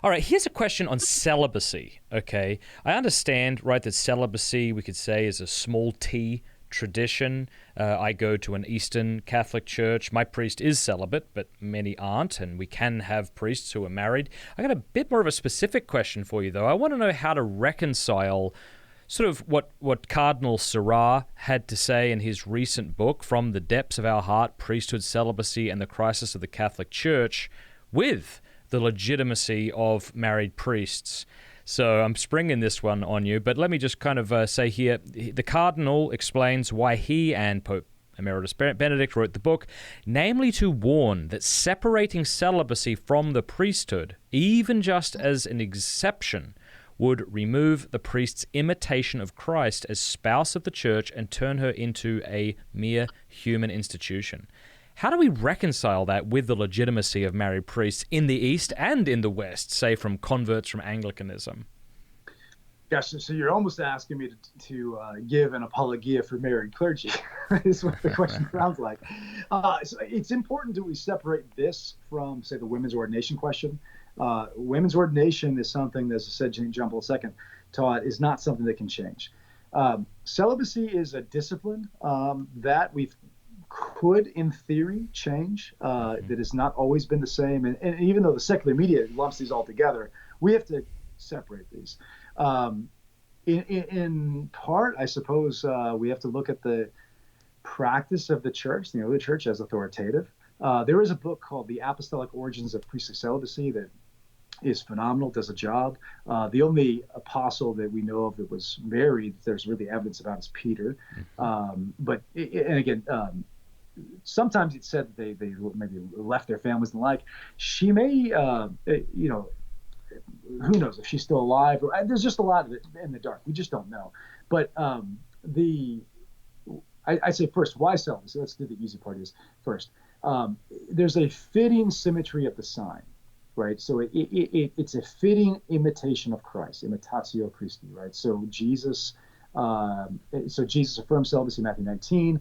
All right, here's a question on celibacy, okay? I understand, right, that celibacy, we could say, is a small t tradition. I go to an Eastern Catholic church. My priest is celibate, but many aren't, and we can have priests who are married. I got a bit more of a specific question for you, though. I want to know how to reconcile sort of what Cardinal Sarah had to say in his recent book, From the Depths of Our Heart, Priesthood, Celibacy, and the Crisis of the Catholic Church, with the legitimacy of married priests. So I'm springing this one on you, but let me just kind of say here, the Cardinal explains why he and Pope Emeritus Benedict wrote the book, namely to warn that separating celibacy from the priesthood, even just as an exception, would remove the priest's imitation of Christ as spouse of the church and turn her into a mere human institution. How do we reconcile that with the legitimacy of married priests in the East and in the West, say from converts from Anglicanism? Gosh, so you're almost asking me to give an apologia for married clergy, is what the question sounds like. So it's important that we separate this from, say, the women's ordination question. Women's ordination is something, as I said, St. John Paul II taught, is not something that can change. Celibacy is a discipline that we've could, in theory, change, that has not always been the same. And even though the secular media lumps these all together, we have to separate these. In part, I suppose, we have to look at the practice of the church, the early church, as authoritative. There is a book called The Apostolic Origins of Priestly Celibacy that is phenomenal, does a job. The only apostle that we know of that was married, there's really evidence about, is Peter. But again, sometimes it's said they maybe left their families and the like. She may, who knows if she's still alive? There's just a lot of it in the dark. We just don't know. But I say first, why celibacy? Let's do the easy part is first. There's a fitting symmetry of the sign, right? So it's a fitting imitation of Christ, imitatio Christi, right? So Jesus affirms celibacy in Matthew 19.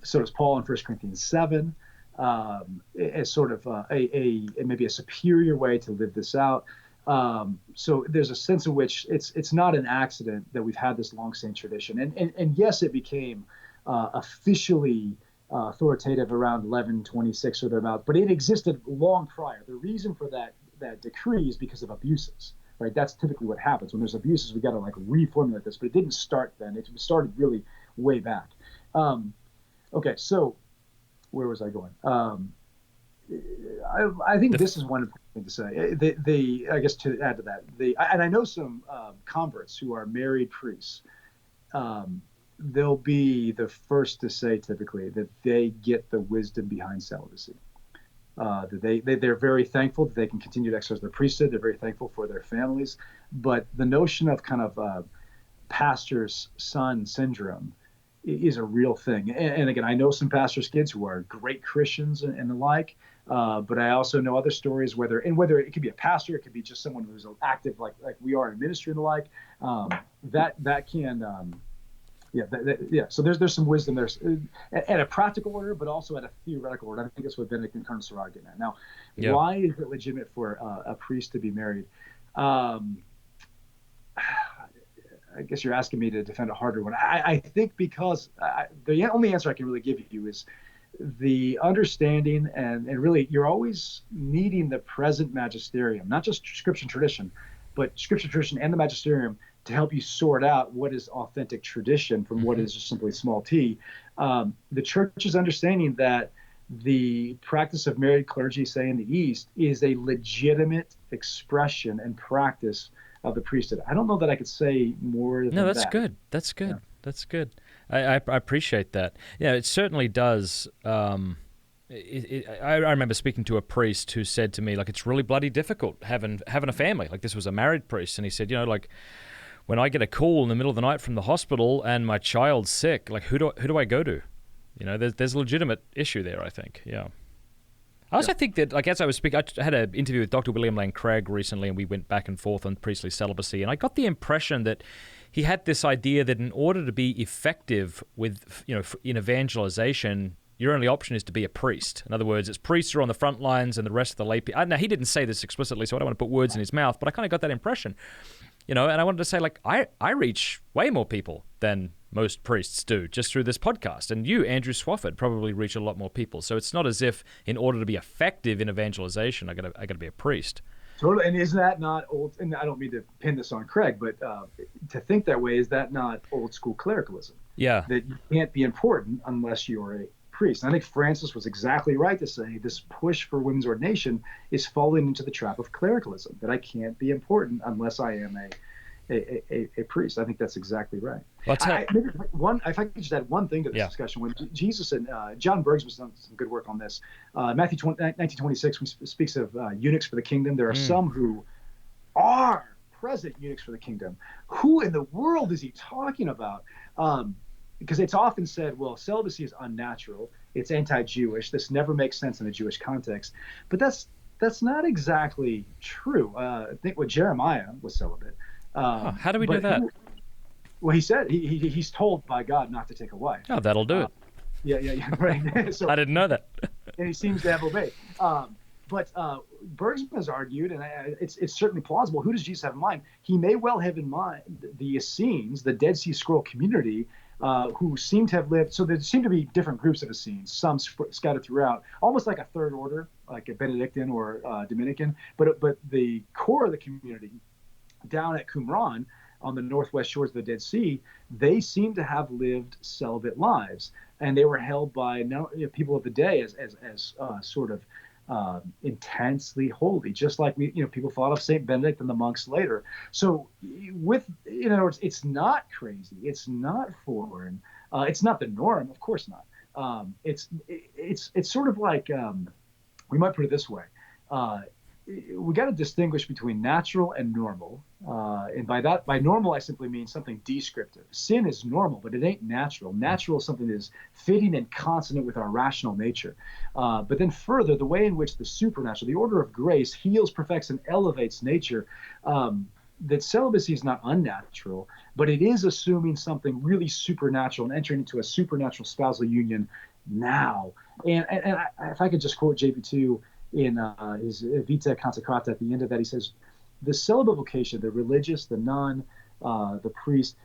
So does Paul in 1 Corinthians 7, as sort of maybe a superior way to live this out. So there's a sense in which it's not an accident that we've had this long-standing tradition. And yes, it became officially authoritative around 1126 or thereabouts, but it existed long prior. The reason for that decree is because of abuses, right? That's typically what happens. When there's abuses, we got to like reformulate this, but it didn't start then. It started really way back. Okay, so where was I going? I think this is one important thing to say. I guess to add to that, and I know some converts who are married priests. They'll be the first to say typically that they get the wisdom behind celibacy. That they're very thankful that they can continue to exercise their priesthood. They're very thankful for their families, but the notion of kind of pastor's son syndrome is a real thing. And again, I know some pastors' kids who are great Christians and the like, but I also know other stories, whether it could be a pastor, it could be just someone who's active like we are in ministry and the like, that can, so there's some wisdom there at a practical order, but also at a theoretical order. I think that's what Benedict and Cardinal Sarah are getting at. Now, why is it legitimate for a priest to be married? I guess you're asking me to defend a harder one. I think because the only answer I can really give you is the understanding and really you're always needing the present magisterium, not just scripture and tradition, but scripture, tradition, and the magisterium to help you sort out what is authentic tradition from what is just simply small t. The church is understanding that the practice of married clergy, say in the East, is a legitimate expression and practice of the priesthood. I don't know that I could say more than that. No, that's good. That's good. Yeah. That's good. I appreciate that. Yeah, it certainly does. I remember speaking to a priest who said to me, like, it's really bloody difficult having a family. Like, this was a married priest, and he said, like, when I get a call in the middle of the night from the hospital and my child's sick, like, who do I go to? There's a legitimate issue there, I think. Yeah. I also think that, like, as I was speaking, I had an interview with Dr. William Lane Craig recently, and we went back and forth on priestly celibacy, and I got the impression that he had this idea that in order to be effective with, in evangelization, your only option is to be a priest. In other words, it's priests who are on the front lines and the rest of the lay people. Now, he didn't say this explicitly, so I don't want to put words in his mouth, but I kind of got that impression. And I wanted to say, like, I reach way more people than most priests do just through this podcast. And you, Andrew Swafford, probably reach a lot more people. So it's not as if in order to be effective in evangelization, I got to be a priest. Totally. And is that not old? And I don't mean to pin this on Craig, but to think that way, is that not old school clericalism? Yeah. That you can't be important unless you're a priest. And I think Francis was exactly right to say this push for women's ordination is falling into the trap of clericalism, that I can't be important unless I am a priest. I think that's exactly right. Well, if I could just add one thing to this discussion, when Jesus and John Bergs was done some good work on this. Matthew 19:26 speaks of eunuchs for the kingdom. There are some who are present eunuchs for the kingdom. Who in the world is he talking about? Because it's often said, well, celibacy is unnatural. It's anti-Jewish. This never makes sense in a Jewish context. But that's not exactly true. I think Jeremiah was celibate. How do we know that? Well, he said he's told by God not to take a wife. Oh, that'll do it. Yeah, right. So, I didn't know that. And he seems to have obeyed. But Bergsman has argued, and it's certainly plausible. Who does Jesus have in mind? He may well have in mind the Essenes, the Dead Sea Scroll community, who seem to have lived. So there seem to be different groups of Essenes, some scattered throughout, almost like a third order, like a Benedictine or Dominican. But the core of the community down at Qumran on the northwest shores of the Dead Sea, they seem to have lived celibate lives, and they were held by people of the day as sort of intensely holy, just like people thought of Saint Benedict and the monks later. So, in other words, it's not crazy, it's not foreign, it's not the norm, of course not. It's sort of like we might put it this way. We got to distinguish between natural and normal, and by normal I simply mean something descriptive. Sin is normal, but it ain't natural. Natural is something that is fitting and consonant with our rational nature. But then further, the way in which the supernatural, the order of grace, heals, perfects, and elevates nature, that celibacy is not unnatural, but it is assuming something really supernatural and entering into a supernatural spousal union now. And if I could just quote JP2 in his Vita Consecrata, at the end of that, he says, the celibate vocation, the religious, the nun, the priest,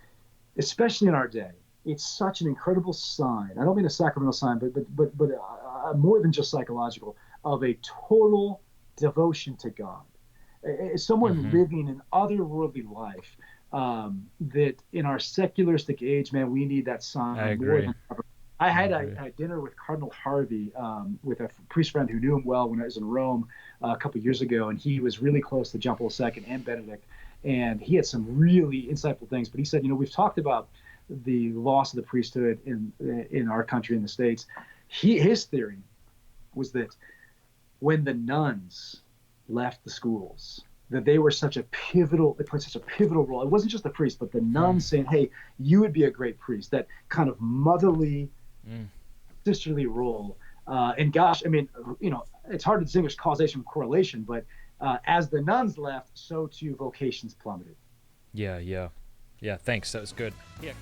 especially in our day, it's such an incredible sign. I don't mean a sacramental sign, but more than just psychological, of a total devotion to God. Someone living an otherworldly life, that in our secularistic age, man, we need that sign more than ever. I had a dinner with Cardinal Harvey, with a priest friend who knew him well when I was in Rome a couple of years ago, and he was really close to John Paul II and Benedict, and he had some really insightful things. But he said, we've talked about the loss of the priesthood in our country, in the States. His theory was that when the nuns left the schools, that they were they played such a pivotal role. It wasn't just the priest, but the nuns saying, hey, you would be a great priest, that kind of motherly, sisterly role. And gosh, I mean, it's hard to distinguish causation from correlation, but as the nuns left, so too vocations plummeted. Yeah. Thanks. That was good. Yeah.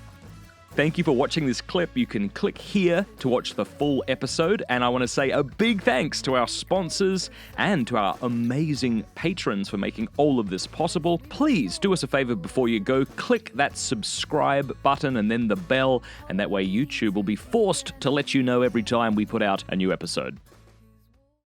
Thank you for watching this clip. You can click here to watch the full episode. And I want to say a big thanks to our sponsors and to our amazing patrons for making all of this possible. Please do us a favor before you go. Click that subscribe button and then the bell. And that way YouTube will be forced to let you know every time we put out a new episode.